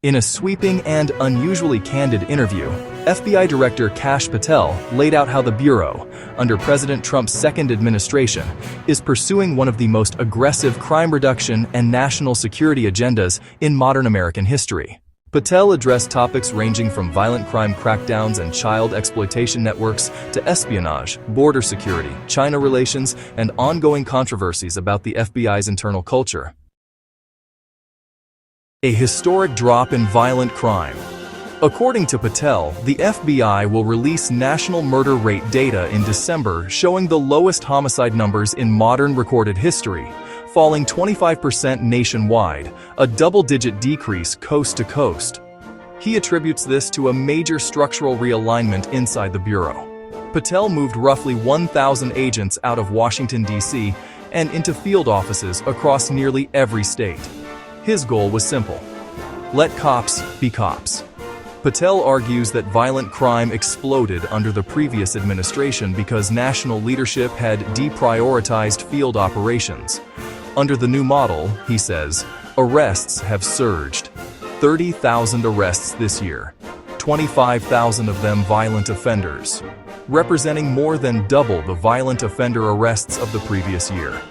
In a sweeping and unusually candid interview, FBI Director Kash Patel laid out how the Bureau, under President Trump's second administration, is pursuing one of the most aggressive crime reduction and national security agendas in modern American history. Patel addressed topics ranging from violent crime crackdowns and child exploitation networks to espionage, border security, China relations, and ongoing controversies about the FBI's internal culture. A historic drop in violent crime. According to Patel, the FBI will release national murder rate data in December showing the lowest homicide numbers in modern recorded history, falling 25% nationwide, a double-digit decrease coast to coast. He attributes this to a major structural realignment inside the Bureau. Patel moved roughly 1,000 agents out of Washington, D.C. and into field offices across nearly every state. His goal was simple: let cops be cops. Patel argues that violent crime exploded under the previous administration because national leadership had deprioritized field operations. Under the new model, he says, arrests have surged. 30,000 arrests this year, 25,000 of them violent offenders, representing more than double the violent offender arrests of the previous year.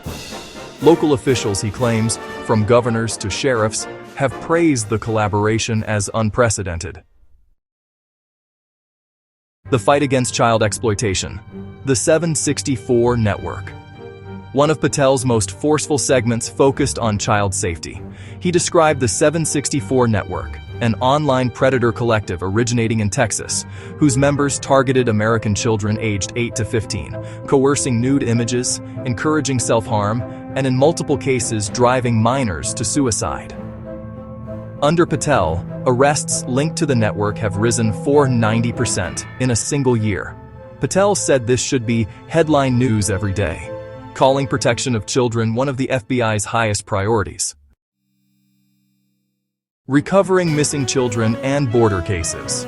Local officials, he claims, from governors to sheriffs, have praised the collaboration as unprecedented. The fight against child exploitation. The 764 Network. One of Patel's most forceful segments focused on child safety. He described the 764 Network, an online predator collective originating in Texas, whose members targeted American children aged 8 to 15, coercing nude images, encouraging self-harm, and in multiple cases driving minors to suicide. Under Patel, arrests linked to the network have risen 490% in a single year. Patel said this should be headline news every day, calling protection of children one of the FBI's highest priorities. Recovering missing children and border cases.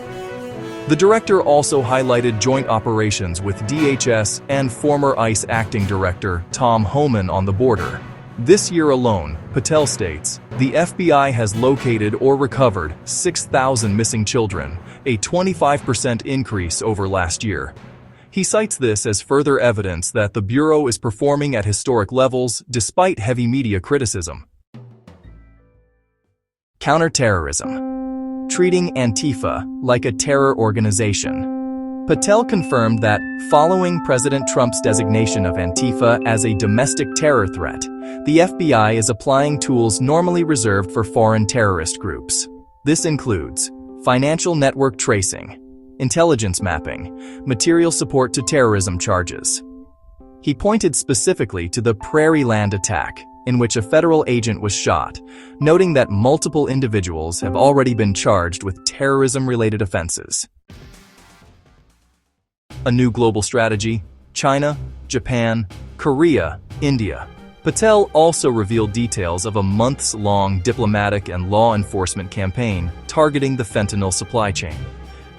The director also highlighted joint operations with DHS and former ICE acting director Tom Homan on the border. This year alone, Patel states, the FBI has located or recovered 6,000 missing children, a 25% increase over last year. He cites this as further evidence that the Bureau is performing at historic levels despite heavy media criticism. Counterterrorism. Treating Antifa like a terror organization. Patel confirmed that, following President Trump's designation of Antifa as a domestic terror threat, the FBI is applying tools normally reserved for foreign terrorist groups. This includes financial network tracing, intelligence mapping, material support to terrorism charges. He pointed specifically to the Prairie Land attack, in which a federal agent was shot, noting that multiple individuals have already been charged with terrorism-related offenses. A new global strategy: China, Japan, Korea, India. Patel also revealed details of a months-long diplomatic and law enforcement campaign targeting the fentanyl supply chain.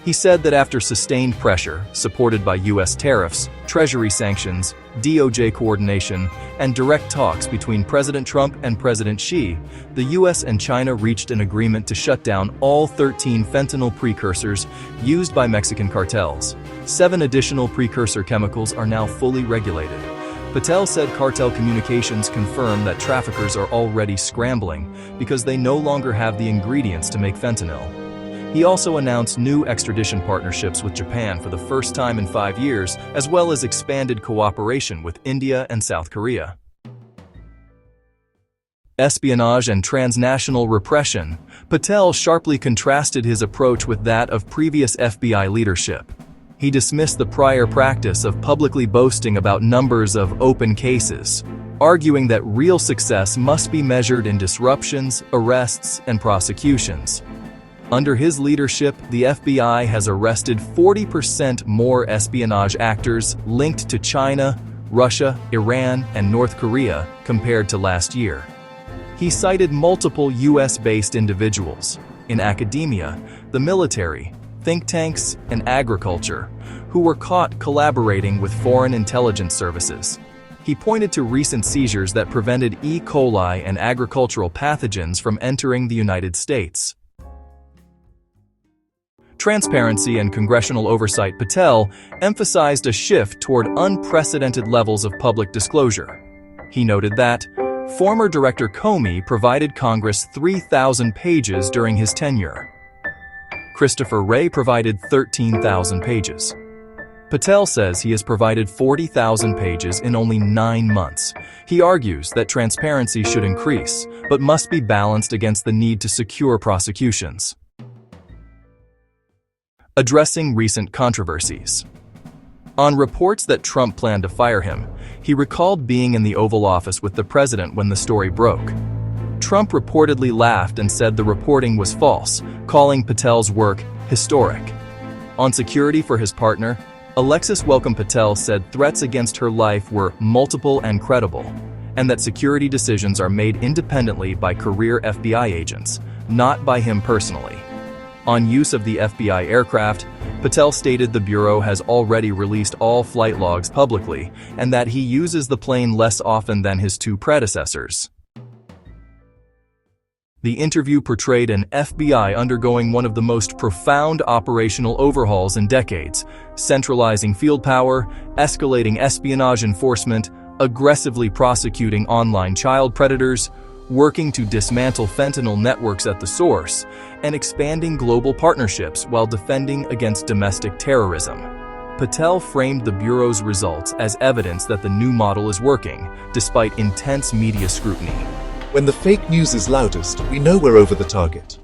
He said that after sustained pressure, supported by U.S. tariffs, Treasury sanctions, DOJ coordination, and direct talks between President Trump and President Xi, the U.S. and China reached an agreement to shut down all 13 fentanyl precursors used by Mexican cartels. 7 additional precursor chemicals are now fully regulated. Patel said cartel communications confirm that traffickers are already scrambling because they no longer have the ingredients to make fentanyl. He also announced new extradition partnerships with Japan for the first time in 5 years, as well as expanded cooperation with India and South Korea. Espionage and transnational repression. Patel sharply contrasted his approach with that of previous FBI leadership. He dismissed the prior practice of publicly boasting about numbers of open cases, arguing that real success must be measured in disruptions, arrests, and prosecutions. Under his leadership, the FBI has arrested 40% more espionage actors linked to China, Russia, Iran, and North Korea compared to last year. He cited multiple US-based individuals in academia, the military, think tanks, and agriculture who were caught collaborating with foreign intelligence services. He pointed to recent seizures that prevented E. coli and agricultural pathogens from entering the United States. transparency and congressional oversight, Patel emphasized a shift toward unprecedented levels of public disclosure. He noted that former Director Comey provided Congress 3,000 pages during his tenure. Christopher Wray provided 13,000 pages. Patel says he has provided 40,000 pages in only 9 months. He argues that transparency should increase, but must be balanced against the need to secure prosecutions. Addressing recent controversies. On reports that Trump planned to fire him, he recalled being in the Oval Office with the president when the story broke. Trump reportedly laughed and said the reporting was false, calling Patel's work historic. On security for his partner, Alexis Wellcome Patel said threats against her life were multiple and credible, and that security decisions are made independently by career FBI agents, not by him personally. On use of the FBI aircraft, Patel stated the Bureau has already released all flight logs publicly and that he uses the plane less often than his 2 predecessors. The interview portrayed an FBI undergoing one of the most profound operational overhauls in decades, centralizing field power, escalating espionage enforcement, aggressively prosecuting online child predators, working to dismantle fentanyl networks at the source, and expanding global partnerships while defending against domestic terrorism. Patel framed the Bureau's results as evidence that the new model is working, despite intense media scrutiny. When the fake news is loudest, we know we're over the target.